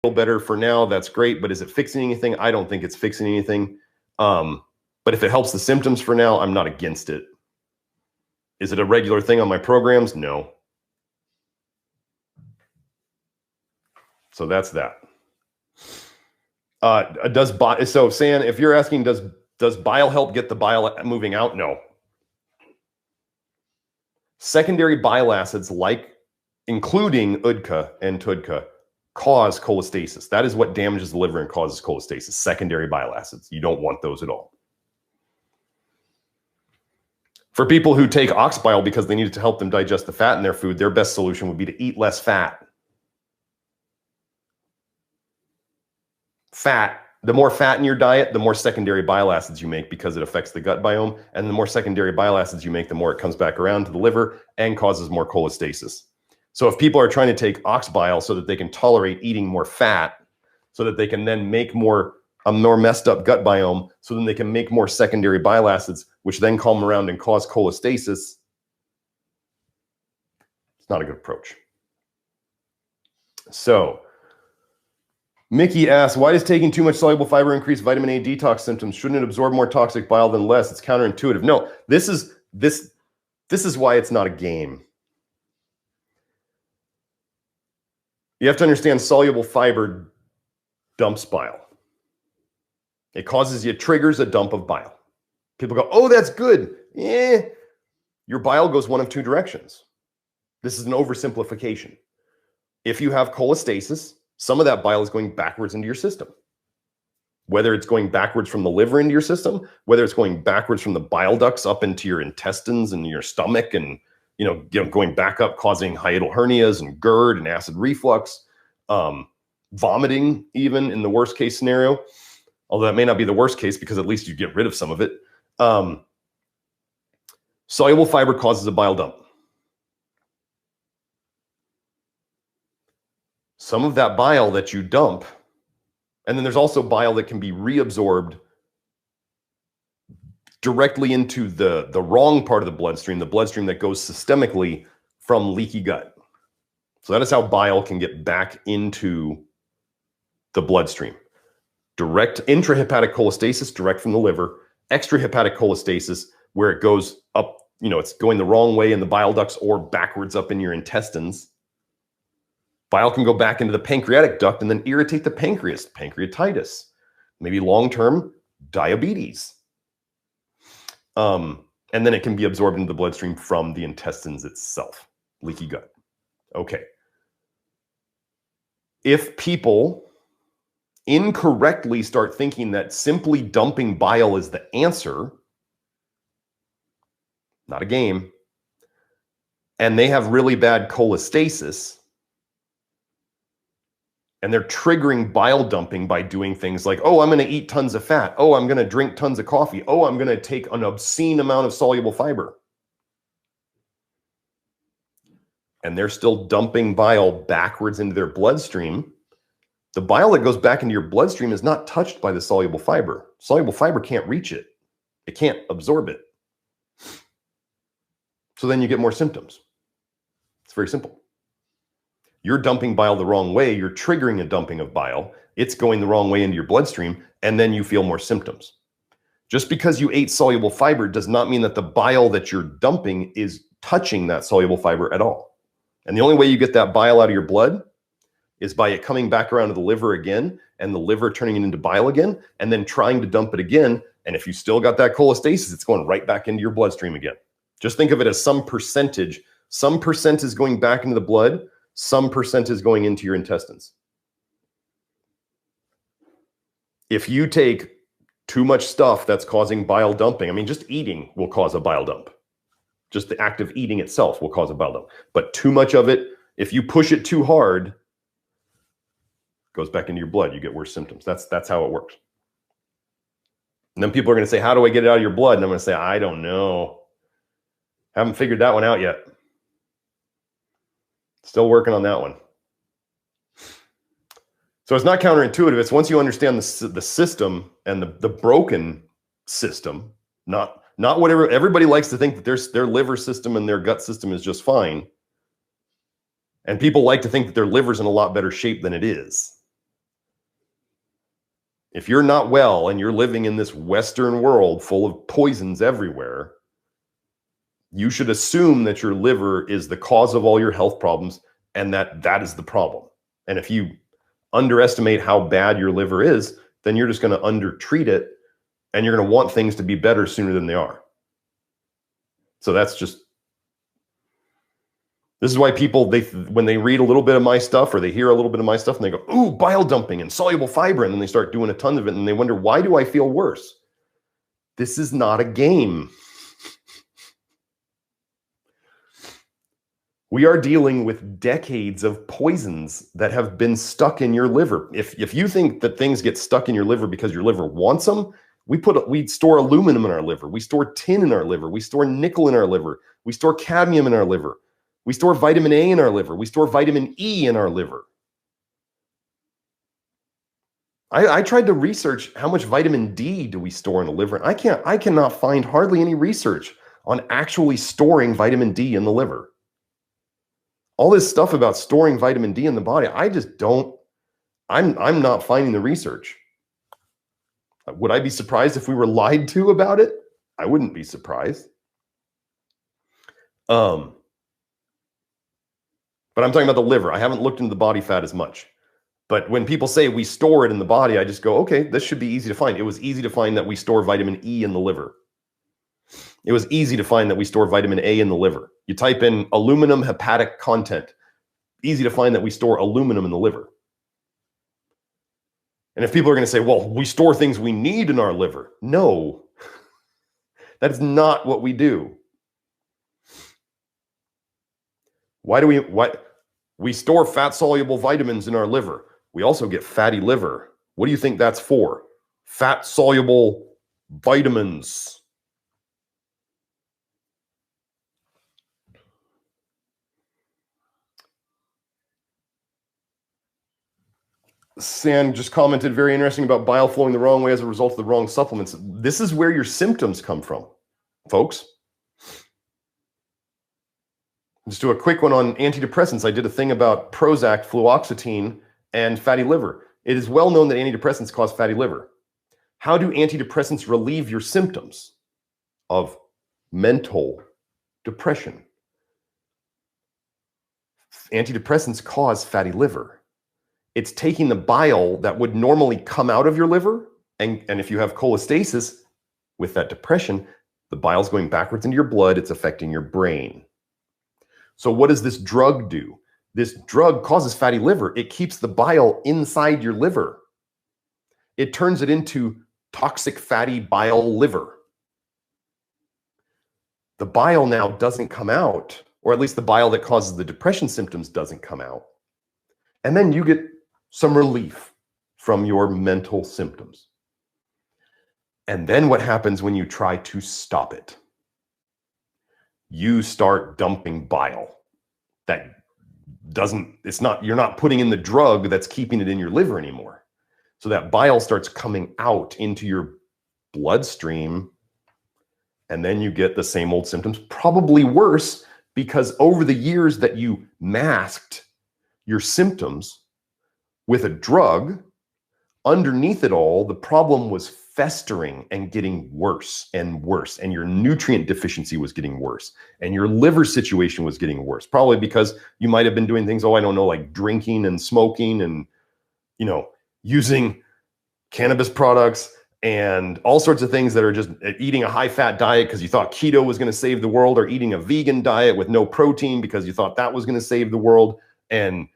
better for now, that's great. But is it fixing anything? I don't think it's fixing anything. But if it helps the symptoms for now, I'm not against it. Is it a regular thing on my programs? No. So that's that. So San, if you're asking, does bile help get the bile moving out? No. Secondary bile acids, including UDCA and TUDCA, cause cholestasis. That is what damages the liver and causes cholestasis. Secondary bile acids. You don't want those at all. For people who take ox bile because they need it to help them digest the fat in their food, their best solution would be to eat less fat. The more fat in your diet, the more secondary bile acids you make because it affects the gut biome. And the more secondary bile acids you make, the more it comes back around to the liver and causes more cholestasis. So if people are trying to take ox bile so that they can tolerate eating more fat, so that they can then make a more messed up gut biome, so then they can make more secondary bile acids, which then come around and cause cholestasis, it's not a good approach. So Mickey asks, why does taking too much soluble fiber increase vitamin A detox symptoms? Shouldn't it absorb more toxic bile than less? It's counterintuitive. No, this is why it's not a game. You have to understand soluble fiber dumps bile. It triggers a dump of bile. People go, oh, that's good. Yeah. Your bile goes one of two directions. This is an oversimplification. If you have cholestasis, some of that bile is going backwards into your system. Whether it's going backwards from the liver into your system, whether it's going backwards from the bile ducts up into your intestines and your stomach and going back up, causing hiatal hernias and GERD and acid reflux, vomiting even in the worst case scenario, although that may not be the worst case because at least you get rid of some of it. Soluble fiber causes a bile dump. Some of that bile that you dump, and then there's also bile that can be reabsorbed directly into the wrong part of the bloodstream that goes systemically from leaky gut. So that is how bile can get back into the bloodstream. Direct intrahepatic cholestasis, direct from the liver. Extrahepatic cholestasis, where it goes up, it's going the wrong way in the bile ducts or backwards up in your intestines. Bile can go back into the pancreatic duct and then irritate the pancreas, pancreatitis, maybe long-term diabetes. And then it can be absorbed into the bloodstream from the intestines itself, leaky gut. Okay. If people incorrectly start thinking that simply dumping bile is the answer, not a game, and they have really bad cholestasis, and they're triggering bile dumping by doing things like, oh, I'm going to eat tons of fat. Oh, I'm going to drink tons of coffee. Oh, I'm going to take an obscene amount of soluble fiber. And they're still dumping bile backwards into their bloodstream. The bile that goes back into your bloodstream is not touched by the soluble fiber. Soluble fiber can't reach it. It can't absorb it. So then you get more symptoms. It's very simple. You're dumping bile the wrong way. You're triggering a dumping of bile. It's going the wrong way into your bloodstream, and then you feel more symptoms. Just because you ate soluble fiber does not mean that the bile that you're dumping is touching that soluble fiber at all. And the only way you get that bile out of your blood is by it coming back around to the liver again, and the liver turning it into bile again, and then trying to dump it again. And if you still got that cholestasis, it's going right back into your bloodstream again. Just think of it as some percentage. Some percent is going back into the blood. Some percent is going into your intestines. If you take too much stuff that's causing bile dumping, just eating will cause a bile dump. Just the act of eating itself will cause a bile dump. But too much of it, if you push it too hard, it goes back into your blood. You get worse symptoms. That's how it works. And then people are going to say, how do I get it out of your blood? And I'm going to say, I don't know. Haven't figured that one out yet. Still working on that one. So it's not counterintuitive. It's once you understand the system and the broken system, not whatever. Everybody likes to think that their liver system and their gut system is just fine. And people like to think that their liver's in a lot better shape than it is. If you're not well and you're living in this Western world full of poisons everywhere, you should assume that your liver is the cause of all your health problems and that is the problem. And if you underestimate how bad your liver is, then you're just going to undertreat it and you're going to want things to be better sooner than they are. So that's just, this is why people, when they read a little bit of my stuff or they hear a little bit of my stuff and they go, ooh, bile dumping and soluble fiber, and then they start doing a ton of it and they wonder, why do I feel worse? This is not a game. We are dealing with decades of poisons that have been stuck in your liver. If you think that things get stuck in your liver because your liver wants them, we store aluminum in our liver. We store tin in our liver. We store nickel in our liver. We store cadmium in our liver. We store vitamin A in our liver. We store vitamin E in our liver. I tried to research how much vitamin D do we store in the liver. I cannot find hardly any research on actually storing vitamin D in the liver. All this stuff about storing vitamin D in the body, I just don't, I'm not finding the research. Would I be surprised if we were lied to about it? I wouldn't be surprised. But I'm talking about the liver. I haven't looked into the body fat as much. But when people say we store it in the body, I just go, okay, this should be easy to find. It was easy to find that we store vitamin E in the liver. It was easy to find that we store vitamin A in the liver. You type in aluminum hepatic content. Easy to find that we store aluminum in the liver. And if people are going to say, well, we store things we need in our liver. No, that is not what we do. Why we store fat soluble vitamins in our liver? We also get fatty liver. What do you think that's for? Fat soluble vitamins. San just commented, very interesting about bile flowing the wrong way as a result of the wrong supplements. This is where your symptoms come from, folks. Just do a quick one on antidepressants. I did a thing about Prozac, fluoxetine, and fatty liver. It is well known that antidepressants cause fatty liver. How do antidepressants relieve your symptoms of mental depression? Antidepressants cause fatty liver. It's taking the bile that would normally come out of your liver, and if you have cholestasis with that depression, the bile's going backwards into your blood, it's affecting your brain. So what does this drug do? This drug causes fatty liver. It keeps the bile inside your liver. It turns it into toxic fatty bile liver. The bile now doesn't come out, or at least the bile that causes the depression symptoms doesn't come out. And then you get some relief from your mental symptoms. And then what happens when you try to stop it? You start dumping bile. That doesn't, you're not putting in the drug that's keeping it in your liver anymore. So that bile starts coming out into your bloodstream, and then you get the same old symptoms, probably worse, because over the years that you masked your symptoms with a drug, underneath it all, the problem was festering and getting worse and worse, and your nutrient deficiency was getting worse, and your liver situation was getting worse, probably because you might have been doing things, I don't know, like drinking and smoking and, using cannabis products and all sorts of things that are just eating a high-fat diet because you thought keto was going to save the world, or eating a vegan diet with no protein because you thought that was going to save the world, and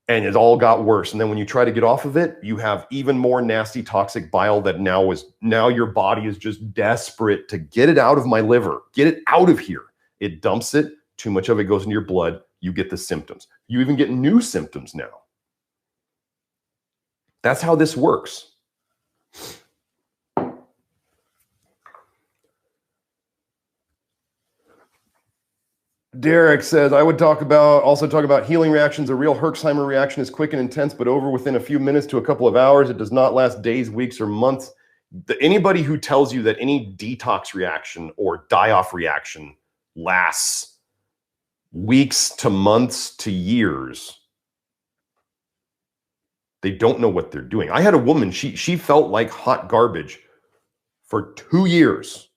it all got worse. And then when you try to get off of it, you have even more nasty toxic bile that now your body is just desperate to get it out of my liver, get it out of here. It dumps it, too much of it goes into your blood, you get the symptoms. You even get new symptoms now. That's how this works. Derek says, I would also talk about healing reactions. A real Herxheimer reaction is quick and intense, but over within a few minutes to a couple of hours. It does not last days, weeks, or months. Anybody who tells you that any detox reaction or die-off reaction lasts weeks to months to years They don't know what they're doing. I had a woman, she felt like hot garbage for 2 years.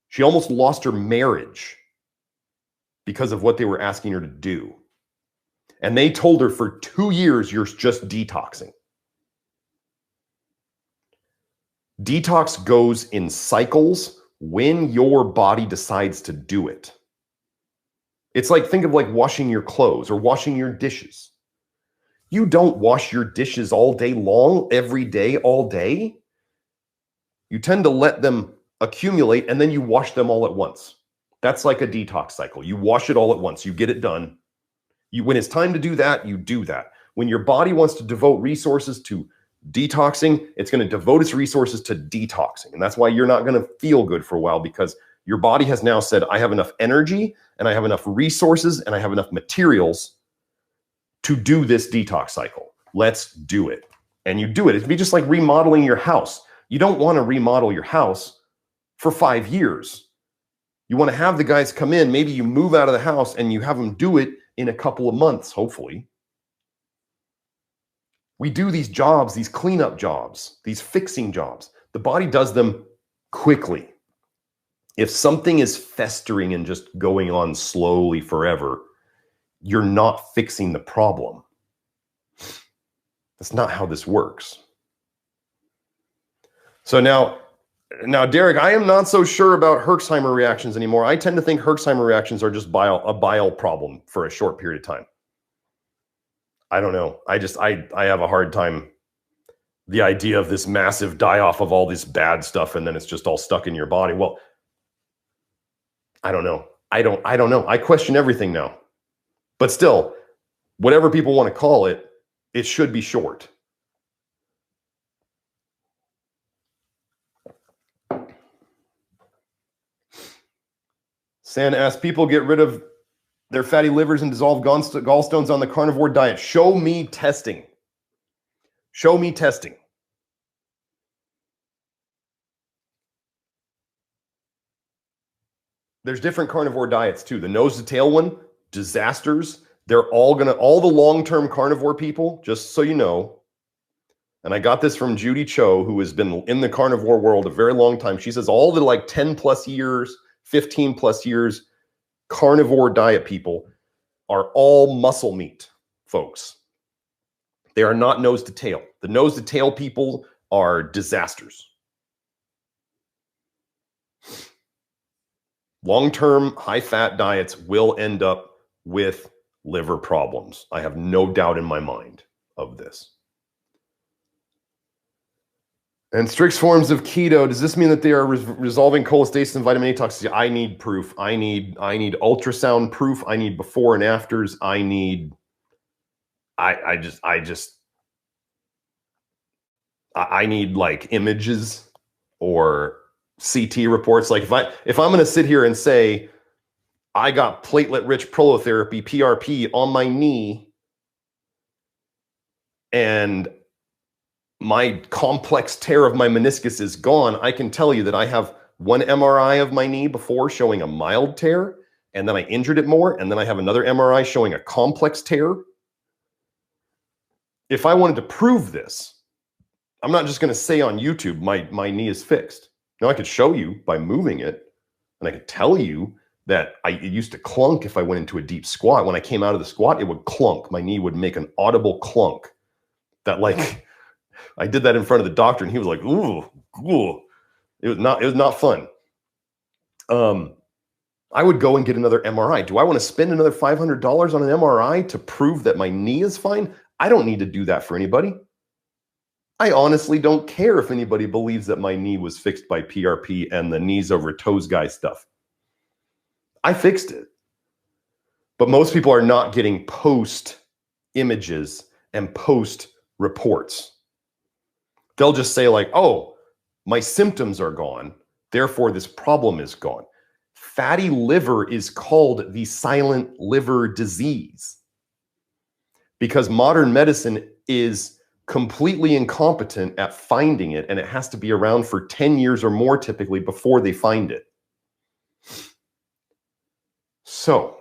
She almost lost her marriage because of what they were asking her to do. And they told her for 2 years, you're just detoxing. Detox goes in cycles when your body decides to do it. It's like, think of like washing your clothes or washing your dishes. You don't wash your dishes all day long, every day, all day. You tend to let them accumulate and then you wash them all at once. That's like a detox cycle. You wash it all at once. You get it done. When it's time to do that, you do that. When your body wants to devote resources to detoxing, it's going to devote its resources to detoxing. And that's why you're not going to feel good for a while, because your body has now said, I have enough energy and I have enough resources and I have enough materials to do this detox cycle. Let's do it. And you do it. It'd be just like remodeling your house. You don't want to remodel your house for 5 years. You want to have the guys come in. Maybe you move out of the house and you have them do it in a couple of months, hopefully. We do these jobs, these cleanup jobs, these fixing jobs. The body does them quickly. If something is festering and just going on slowly forever, you're not fixing the problem. That's not how this works. So now, Derek, I am not so sure about Herxheimer reactions anymore. I tend to think Herxheimer reactions are just a bile problem for a short period of time. I don't know. I have a hard time. The idea of this massive die-off of all this bad stuff and then it's just all stuck in your body. Well, I don't know. I don't know. I question everything now. But still, whatever people want to call it, it should be short. San asks, people get rid of their fatty livers and dissolve gallstones on the carnivore diet. Show me testing. Show me testing. There's different carnivore diets too. The nose to tail one, disasters. They're all the long-term carnivore people, just so you know. And I got this from Judy Cho, who has been in the carnivore world a very long time. She says all the like 10 plus years, 15 plus years, carnivore diet people are all muscle meat folks. They are not nose to tail. The nose to tail people are disasters. Long-term high-fat diets will end up with liver problems. I have no doubt in my mind of this. And strict forms of keto, does this mean that they are resolving cholestasis and vitamin A toxicity? I need proof. I need ultrasound proof. I need before and afters. I need like images or CT reports. Like if I'm going to sit here and say I got platelet-rich prolotherapy, PRP, on my knee, and my complex tear of my meniscus is gone, I can tell you that I have one MRI of my knee before showing a mild tear, and then I injured it more, and then I have another MRI showing a complex tear. If I wanted to prove this, I'm not just going to say on YouTube, my knee is fixed. No, I could show you by moving it, and I could tell you that it used to clunk if I went into a deep squat. When I came out of the squat, it would clunk. My knee would make an audible clunk that like... I did that in front of the doctor, and he was like, "Ooh, ooh." It was not fun. I would go and get another MRI. Do I want to spend another $500 on an MRI to prove that my knee is fine? I don't need to do that for anybody. I honestly don't care if anybody believes that my knee was fixed by PRP and the knees over toes guy stuff. I fixed it. But most people are not getting post images and post reports. They'll just say like, oh, my symptoms are gone, therefore this problem is gone. Fatty liver is called the silent liver disease because modern medicine is completely incompetent at finding it, and it has to be around for 10 years or more typically before they find it. So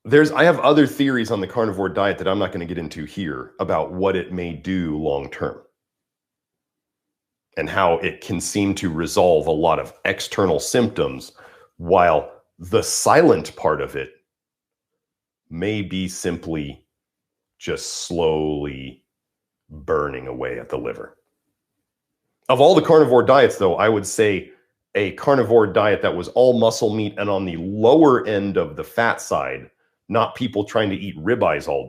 I have other theories on the carnivore diet that I'm not going to get into here about what it may do long term and how it can seem to resolve a lot of external symptoms, while the silent part of it may be simply just slowly burning away at the liver. Of all the carnivore diets, though, I would say a carnivore diet that was all muscle meat and on the lower end of the fat side, not people trying to eat ribeyes all